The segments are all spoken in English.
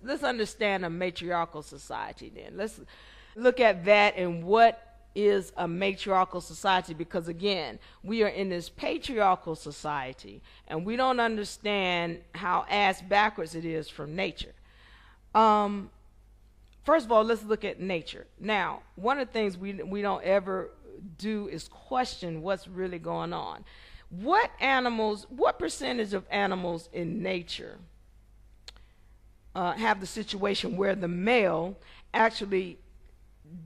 let's understand a matriarchal society then. Let's look at that and what is a matriarchal society, because again, we are in this patriarchal society and we don't understand how ass backwards it is from nature. First of all, let's look at nature. Now, one of the things we don't ever do is question what's really going on. What percentage of animals in nature have the situation where the male actually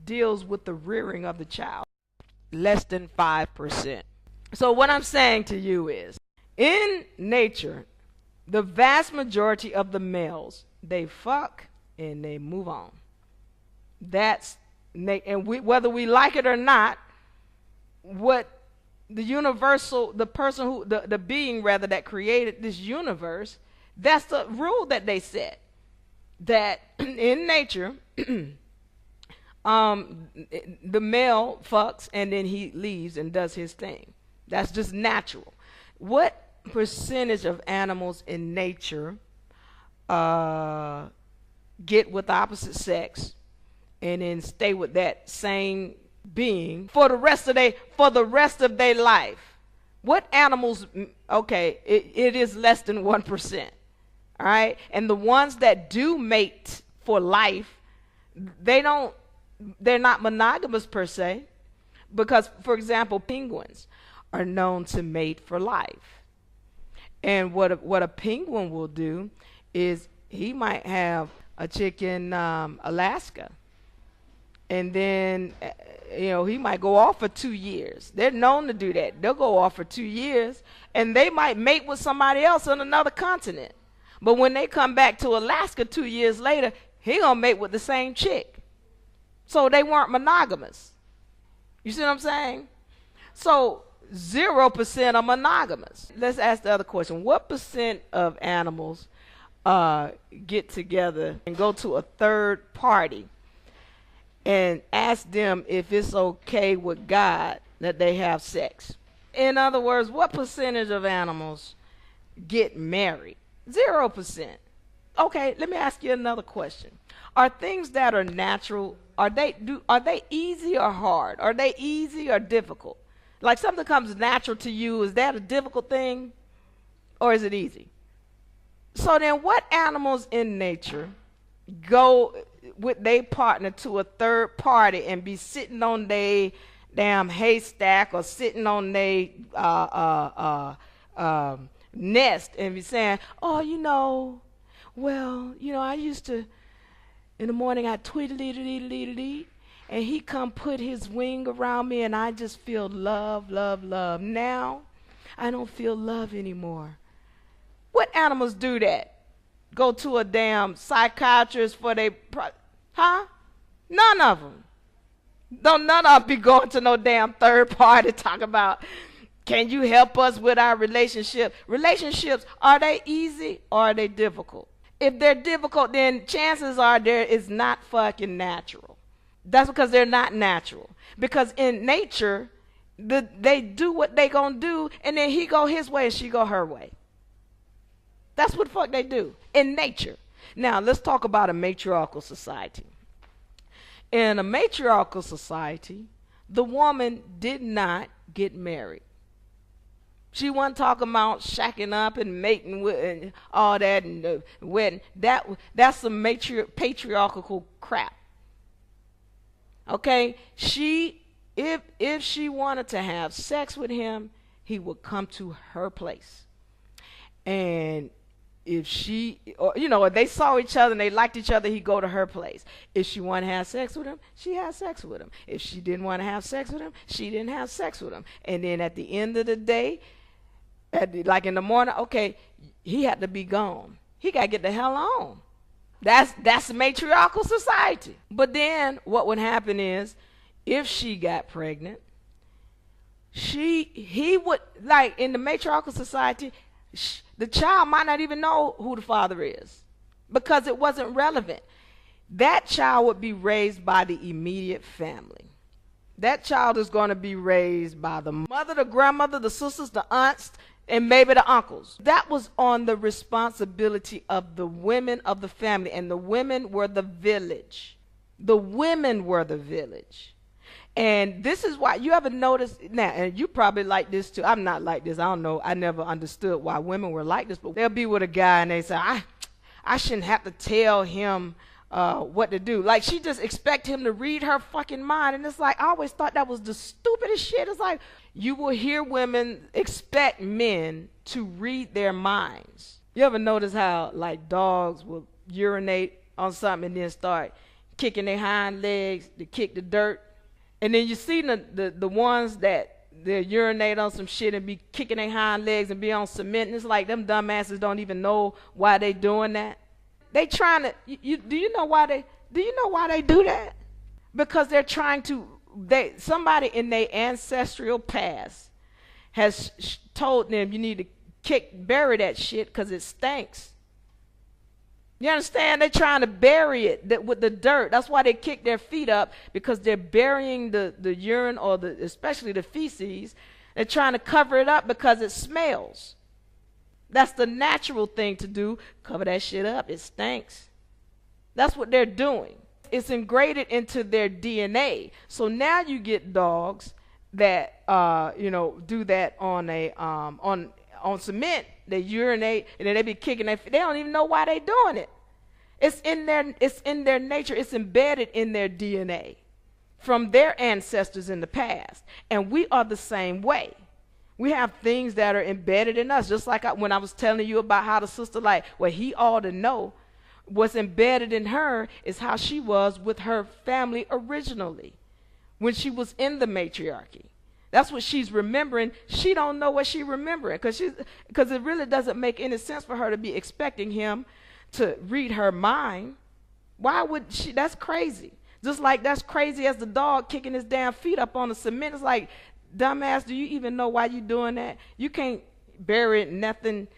deals with the rearing of the child? Less than 5%. So what I'm saying to you is, in nature, the vast majority of the males, they fuck and they move on. Whether we like it or not, what the being rather that created this universe, that's the rule that they set. That in nature, the male fucks and then he leaves and does his thing. That's just natural. What percentage of animals in nature get with the opposite sex and then stay with that same being for the rest of their life? What animals? Okay, it is less than 1%. All right, and the ones that do mate for life, they're not monogamous per se, because, for example, penguins are known to mate for life. And what a penguin will do is he might have a chick in Alaska, and then he might go off for 2 years. They're known to do that. They'll go off for 2 years, and they might mate with somebody else on another continent. But when they come back to Alaska 2 years later, he gonna mate with the same chick. So they weren't monogamous. You see what I'm saying? So 0% are monogamous. Let's ask the other question. What percent of animals get together and go to a third party and ask them if it's okay with God that they have sex? In other words, what percentage of animals get married? 0%. Okay, let me ask you another question. Are things that are natural, are they easy or hard? Are they easy or difficult? Like something comes natural to you, is that a difficult thing or is it easy? So then what animals in nature go with their partner to a third party and be sitting on their damn haystack or sitting on their nest and be saying, oh, I used to, in the morning I tweedledee, and he come put his wing around me and I just feel love, love, love. Now I don't feel love anymore. What animals do that? Go to a damn psychiatrist for huh? None of them. None of them be going to no damn third party talk about, can you help us with our relationship? Relationships, are they easy or are they difficult? If they're difficult, then chances are there is not fucking natural. That's because they're not natural. Because in nature, they do what they gonna do, and then he go his way and she go her way. That's what the fuck they do in nature. Now, let's talk about a matriarchal society. In a matriarchal society, the woman did not get married. She wasn't talking about shacking up and mating with and all that and wedding. That's some patriarchal crap. Okay? If she wanted to have sex with him, he would come to her place. And if if they saw each other and they liked each other, he'd go to her place. If she wanted to have sex with him, she had sex with him. If she didn't want to have sex with him, she didn't have sex with him. And then at the end of the day, like in the morning, okay, he had to be gone. He got to get the hell on. That's a matriarchal society. But then what would happen is, if she got pregnant, he would, like in the matriarchal society, the child might not even know who the father is because it wasn't relevant. That child would be raised by the immediate family. That child is going to be raised by the mother, the grandmother, the sisters, the aunts, and maybe the uncles. That was on the responsibility of the women of the family, and the women were the village. The women were the village. And this is why you ever notice now, and you probably like this too. I'm not like this. I don't know. I never understood why women were like this, but they'll be with a guy and they say, I shouldn't have to tell him what to do. Like, she just expect him to read her fucking mind. And it's like, I always thought that was the stupidest shit. It's like, you will hear women expect men to read their minds. You ever notice how, like, dogs will urinate on something and then start kicking their hind legs to kick the dirt? And then you see the ones that they urinate on some shit and be kicking their hind legs and be on cement. And it's like them dumbasses don't even know why they doing that. They trying to. Do you know why they do that? Because they're trying to. Somebody in their ancestral past has told them you need to bury that shit because it stinks. You understand? They're trying to bury it with the dirt. That's why they kick their feet up, because they're burying the urine or especially the feces. They're trying to cover it up because it smells. That's the natural thing to do. Cover that shit up. It stinks. That's what they're doing. It's ingrained into their DNA. So now you get dogs that do that on cement. They urinate and then they be kicking their feet. They don't even know why they're doing it. It's in their nature. It's embedded in their DNA from their ancestors in the past. And we are the same way. We have things that are embedded in us. Just like when I was telling you about how the sister, like, well, he ought to know. What's embedded in her is how she was with her family originally when she was in the matriarchy. That's what she's remembering. She don't know what she's remembering because it really doesn't make any sense for her to be expecting him to read her mind. Why would she? That's crazy. Just like that's crazy as the dog kicking his damn feet up on the cement. It's like, dumbass, do you even know why you doing that? You can't bury nothing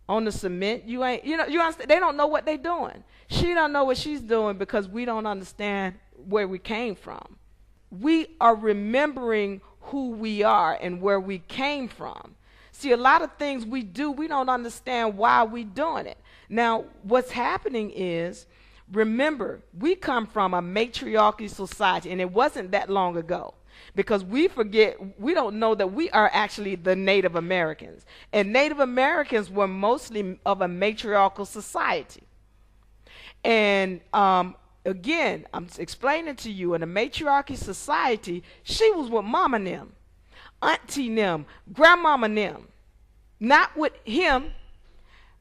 on the cement. You understand? They don't know what they're doing. She don't know what she's doing because we don't understand where we came from. We are remembering who we are and where we came from. See, a lot of things we do, we don't understand why we're doing it. Now, what's happening is, remember, we come from a matriarchal society, and it wasn't that long ago. Because we don't know that we are actually the Native Americans. And Native Americans were mostly of a matriarchal society. And again, I'm explaining to you, in a matriarchal society, she was with mama and them, auntie and them, grandmama and them, not with him.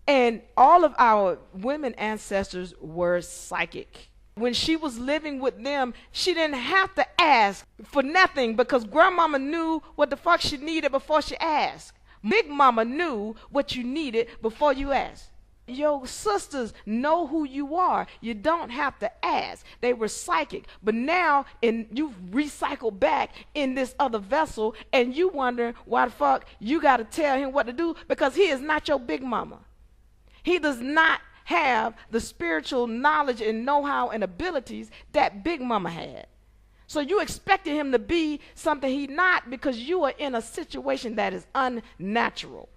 And all of our women ancestors were psychic. When she was living with them, she didn't have to ask for nothing because grandmama knew what the fuck she needed before she asked. Big mama knew what you needed before you asked. Your sisters know who you are. You don't have to ask. They were psychic. But now you've recycled back in this other vessel, and you wonder why the fuck you got to tell him what to do, because he is not your big mama. He does not have the spiritual knowledge and know-how and abilities that big mama had. So you expected him to be something he's not because you are in a situation that is unnatural.